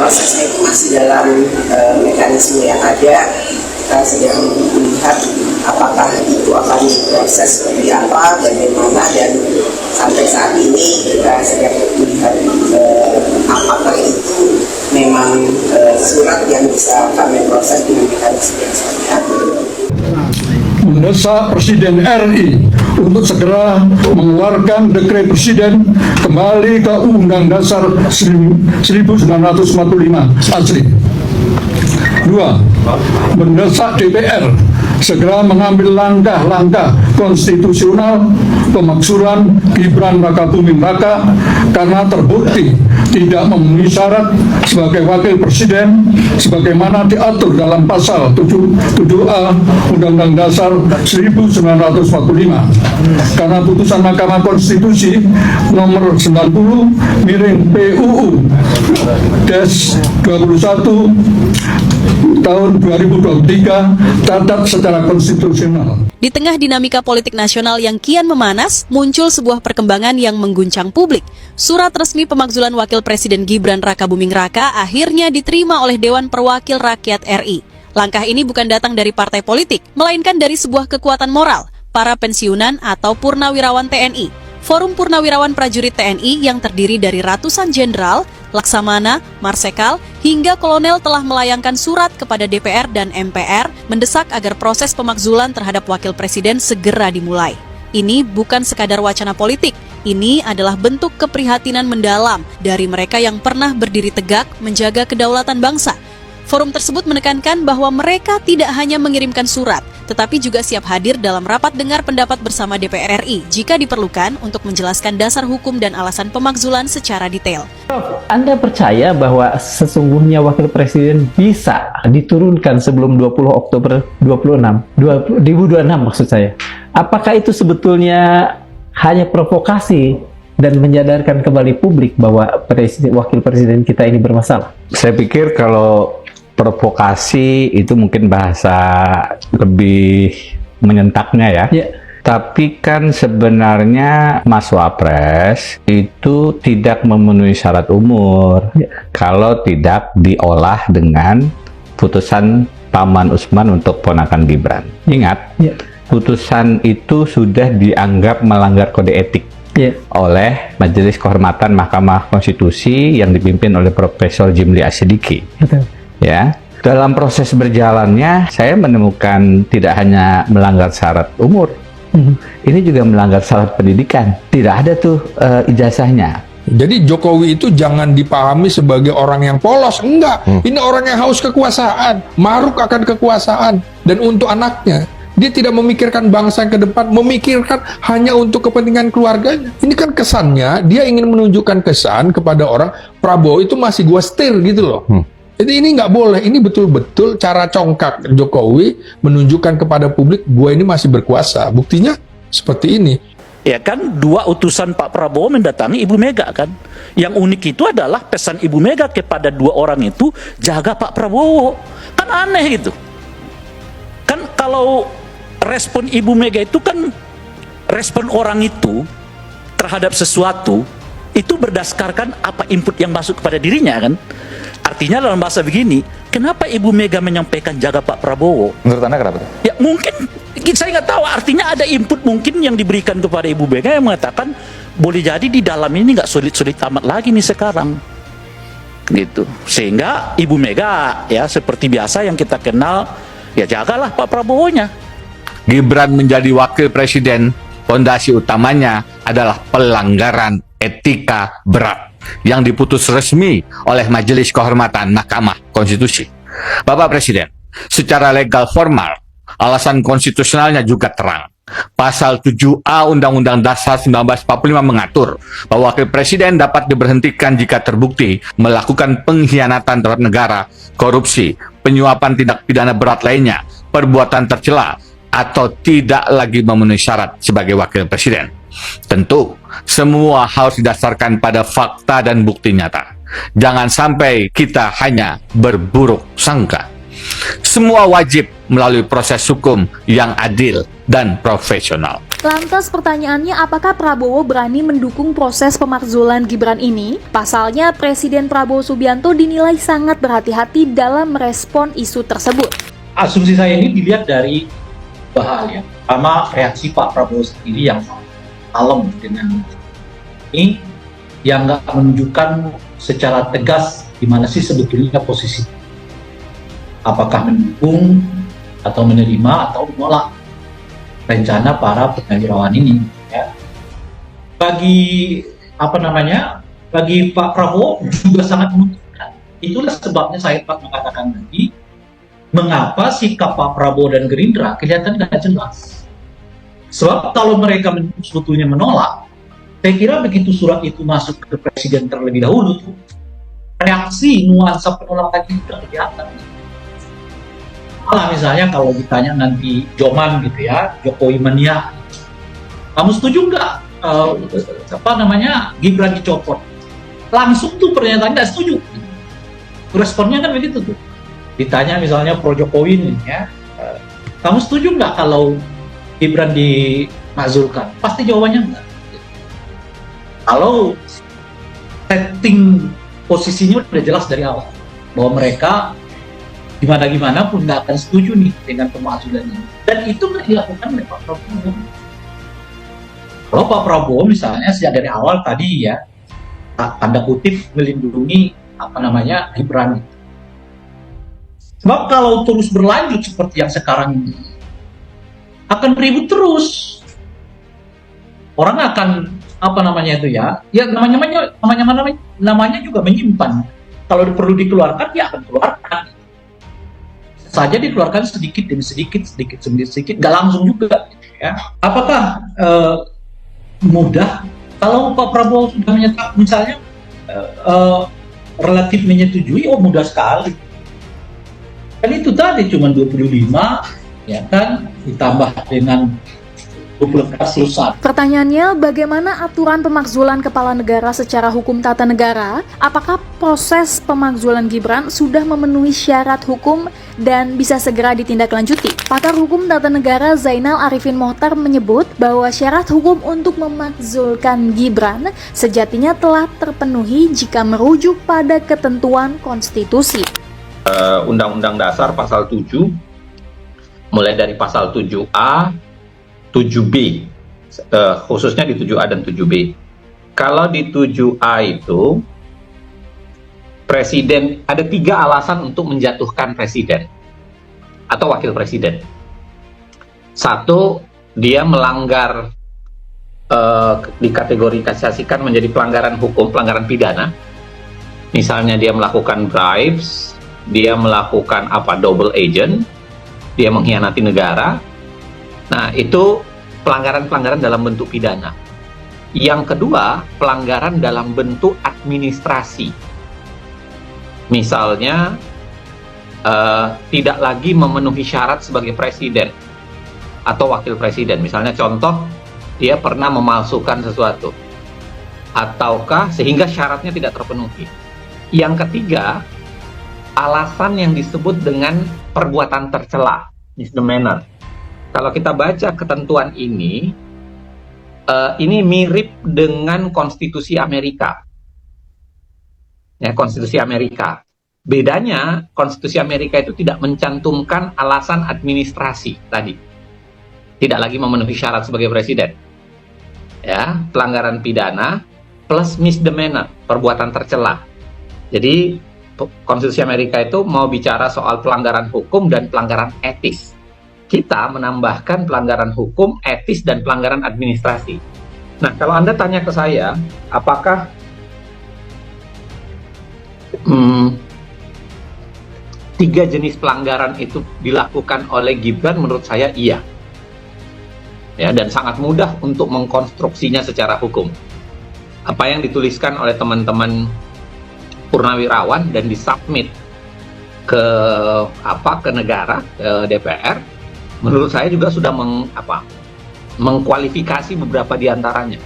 prosesnya itu masih dalam mekanisme yang ada. Kita sedang melihat apakah itu akan diproses seperti apa, bagaimana, dan sampai saat ini kita sedang melihat apakah itu memang surat yang bisa kami proses dengan mekanisme yang sama. Mendesak Presiden RI untuk segera mengeluarkan dekret Presiden kembali ke Undang Dasar 1945 asli. 2. Mendesak DPR segera mengambil langkah-langkah konstitusional pemakzulan Gibran Rakabuming Raka karena terbukti tidak memenuhi syarat sebagai wakil presiden sebagaimana diatur dalam pasal 77A Undang-Undang Dasar 1945 karena putusan Mahkamah Konstitusi nomor 90/PUU tahun 2023 catat secara konstitusional. Di tengah dinamika politik nasional yang kian memanas, muncul sebuah perkembangan yang mengguncang publik. Surat resmi pemakzulan Wakil Presiden Gibran Rakabuming Raka akhirnya diterima oleh Dewan Perwakilan Rakyat RI. Langkah ini bukan datang dari partai politik, melainkan dari sebuah kekuatan moral, para pensiunan atau purnawirawan TNI. Forum Purnawirawan Prajurit TNI yang terdiri dari ratusan jenderal, laksamana, marsekal, hingga kolonel telah melayangkan surat kepada DPR dan MPR mendesak agar proses pemakzulan terhadap Wakil Presiden segera dimulai. Ini bukan sekadar wacana politik, ini adalah bentuk keprihatinan mendalam dari mereka yang pernah berdiri tegak menjaga kedaulatan bangsa. Forum tersebut menekankan bahwa mereka tidak hanya mengirimkan surat, tetapi juga siap hadir dalam rapat dengar pendapat bersama DPR RI jika diperlukan untuk menjelaskan dasar hukum dan alasan pemakzulan secara detail. Anda percaya bahwa sesungguhnya Wakil Presiden bisa diturunkan sebelum 20 Oktober 2026 maksud saya? Apakah itu sebetulnya hanya provokasi dan menyadarkan kembali publik bahwa Wakil Presiden kita ini bermasalah? Saya pikir kalau provokasi itu mungkin bahasa lebih menyentaknya ya. Tapi kan sebenarnya Mas Wapres itu tidak memenuhi syarat umur kalau tidak diolah dengan putusan Paman Usman untuk ponakan Gibran. Ingat, putusan itu sudah dianggap melanggar kode etik oleh Majelis Kehormatan Mahkamah Konstitusi yang dipimpin oleh Profesor Jimli Asyidiki. Ya, dalam proses berjalannya saya menemukan tidak hanya melanggar syarat umur, ini juga melanggar syarat pendidikan. Tidak ada tuh ijazahnya. Jadi Jokowi itu jangan dipahami sebagai orang yang polos, enggak. Ini orang yang haus kekuasaan, maruk akan kekuasaan, dan untuk anaknya. Dia tidak memikirkan bangsa yang ke depan, memikirkan hanya untuk kepentingan keluarganya. Ini kan kesannya, dia ingin menunjukkan kesan kepada orang, Prabowo itu masih gua setir gitu loh. Jadi ini nggak boleh, ini betul-betul cara congkak Jokowi menunjukkan kepada publik, gue ini masih berkuasa. Buktinya seperti ini. Ya kan, dua utusan Pak Prabowo mendatangi Ibu Mega kan. Yang unik itu adalah pesan Ibu Mega kepada dua orang itu, jaga Pak Prabowo. Kan aneh itu. Kan kalau respon Ibu Mega itu kan, respon orang itu terhadap sesuatu, itu berdasarkan apa input yang masuk kepada dirinya kan. Artinya dalam bahasa begini, kenapa Ibu Mega menyampaikan jaga Pak Prabowo? Menurut Anda kenapa? Ya mungkin, saya nggak tahu, artinya ada input mungkin yang diberikan kepada Ibu Mega yang mengatakan, boleh jadi di dalam ini nggak sulit-sulit amat lagi nih sekarang. Gitu. Sehingga Ibu Mega ya seperti biasa yang kita kenal, ya jagalah Pak Prabowo-nya. Gibran menjadi wakil presiden, fondasi utamanya adalah pelanggaran etika berat yang diputus resmi oleh Majelis Kehormatan Mahkamah Konstitusi. Bapak Presiden, secara legal formal, alasan konstitusionalnya juga terang. Pasal 7A Undang-Undang Dasar 1945 mengatur bahwa Wakil Presiden dapat diberhentikan jika terbukti melakukan pengkhianatan terhadap negara, korupsi, penyuapan tindak pidana berat lainnya, perbuatan tercela, atau tidak lagi memenuhi syarat sebagai Wakil Presiden. Tentu, semua harus didasarkan pada fakta dan bukti nyata. Jangan sampai kita hanya berburuk sangka. Semua wajib melalui proses hukum yang adil dan profesional. Lantas pertanyaannya, apakah Prabowo berani mendukung proses pemakzulan Gibran ini? Pasalnya Presiden Prabowo Subianto dinilai sangat berhati-hati dalam merespon isu tersebut. Asumsi saya ini dilihat dari bahaya. Pertama, reaksi Pak Prabowo sendiri yang kalem dengan ini, yang nggak menunjukkan secara tegas di mana sih sebetulnya posisi. Apakah mendukung atau menerima atau menolak rencana para purnawirawan ini. Ya. Bagi bagi Pak Prabowo juga sangat menentukan. Itulah sebabnya saya mengatakan tadi, mengapa sikap Pak Prabowo dan Gerindra kelihatan tidak jelas. Sebab kalau mereka sebetulnya menolak, saya kira begitu surat itu masuk ke Presiden terlebih dahulu, reaksi nuansa penolakan itu sudah kelihatan. Malah misalnya kalau ditanya nanti Joman gitu ya, Jokowi mania, kamu setuju nggak Gibran dicopot? Langsung tuh pernyataan nggak setuju. Responnya kan begitu tuh. Ditanya misalnya pro Jokowi nih ya, kamu setuju nggak kalau Gibran dimakzulkan? Pasti jawabannya enggak. Kalau setting posisinya udah jelas dari awal bahwa mereka gimana pun nggak akan setuju nih dengan pemakzulan ini, dan itu nggak dilakukan oleh Pak Prabowo. Kalau Pak Prabowo misalnya sejak dari awal tadi ya, tanda kutip melindungi Gibran. Sebab kalau terus berlanjut seperti yang sekarang ini, akan ribut terus. Orang akan namanya juga menyimpan. Kalau perlu dikeluarkan, dia akan keluarkan. Saja dikeluarkan sedikit demi sedikit, nggak langsung juga. Ya. Apakah mudah? Kalau Pak Prabowo sudah menyatakan, misalnya relatif menyetujui, mudah sekali. Kan itu tadi cuma 25, ya kan, ditambah dengan 24+1. Pertanyaannya, bagaimana aturan pemakzulan kepala negara secara hukum tata negara? Apakah proses pemakzulan Gibran sudah memenuhi syarat hukum dan bisa segera ditindaklanjuti? Pakar hukum tata negara Zainal Arifin Mohtar menyebut bahwa syarat hukum untuk memakzulkan Gibran sejatinya telah terpenuhi jika merujuk pada ketentuan konstitusi. Undang-Undang Dasar pasal 7, mulai dari pasal 7A, 7B, khususnya di 7A dan 7B. Kalau di 7A itu, presiden, ada 3 alasan untuk menjatuhkan presiden atau wakil presiden. 1, dia melanggar, dikategorisasikan menjadi pelanggaran hukum, pelanggaran pidana. Misalnya dia melakukan bribes, dia melakukan double agent, dia mengkhianati negara. Nah, itu pelanggaran-pelanggaran dalam bentuk pidana. Yang kedua, pelanggaran dalam bentuk administrasi. Misalnya, tidak lagi memenuhi syarat sebagai presiden atau wakil presiden. Misalnya contoh, dia pernah memalsukan sesuatu. Ataukah sehingga syaratnya tidak terpenuhi. Yang ketiga, alasan yang disebut dengan perbuatan tercela, misdemeanor. Kalau kita baca ketentuan ini mirip dengan konstitusi Amerika. Ya, konstitusi Amerika. Bedanya, konstitusi Amerika itu tidak mencantumkan alasan administrasi tadi. Tidak lagi memenuhi syarat sebagai presiden. Ya, pelanggaran pidana plus misdemeanor, perbuatan tercela. Jadi, konstitusi Amerika itu mau bicara soal pelanggaran hukum dan pelanggaran etis. Kita menambahkan pelanggaran hukum, etis, dan pelanggaran administrasi. Nah, kalau Anda tanya ke saya, apakah tiga jenis pelanggaran itu dilakukan oleh Gibran? Menurut saya iya. Ya, dan sangat mudah untuk mengkonstruksinya secara hukum. Apa yang dituliskan oleh teman-teman purnawirawan dan disubmit ke negara, ke DPR, menurut saya juga sudah mengkualifikasi beberapa di antaranya.